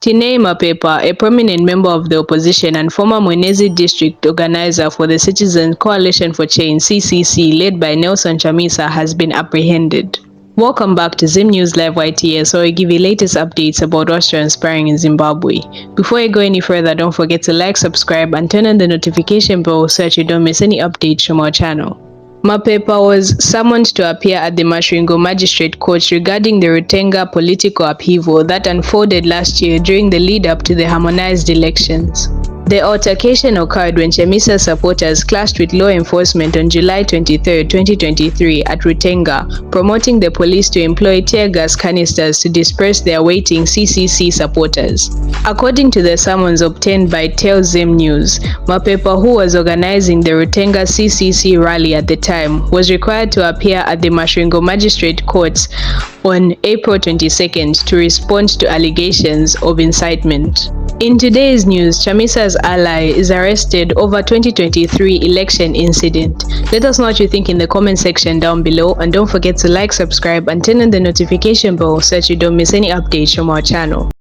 Tinei Mapepa, a prominent member of the opposition and former Mwenezi district organizer for the Citizen Coalition for Change (CCC) led by Nelson Chamisa, has been apprehended. Welcome back to Zim News Live YTS, where we give you latest updates about what's transpiring in Zimbabwe. Before you go any further, don't forget to like, subscribe, and turn on the notification bell so that you don't miss any updates from our channel. Mapepa was summoned to appear at the Masvingo Magistrate Court regarding the Rutenga political upheaval that unfolded last year during the lead-up to the harmonized elections. The altercation occurred when Chamisa supporters clashed with law enforcement on July 23, 2023 at Rutenga, promoting the police to employ tear gas canisters to disperse their waiting CCC supporters. According to the summons obtained by Zim News, Mapepa, who was organizing the Rutenga CCC rally at the time, was required to appear at the Masvingo Magistrate Courts on April 22nd to respond to allegations of incitement. In today's news, Chamisa's ally is arrested over 2023 election incident. Let us know what you think in the comment section down below, and don't forget to like, subscribe, and turn on the notification bell so that you don't miss any updates from our channel.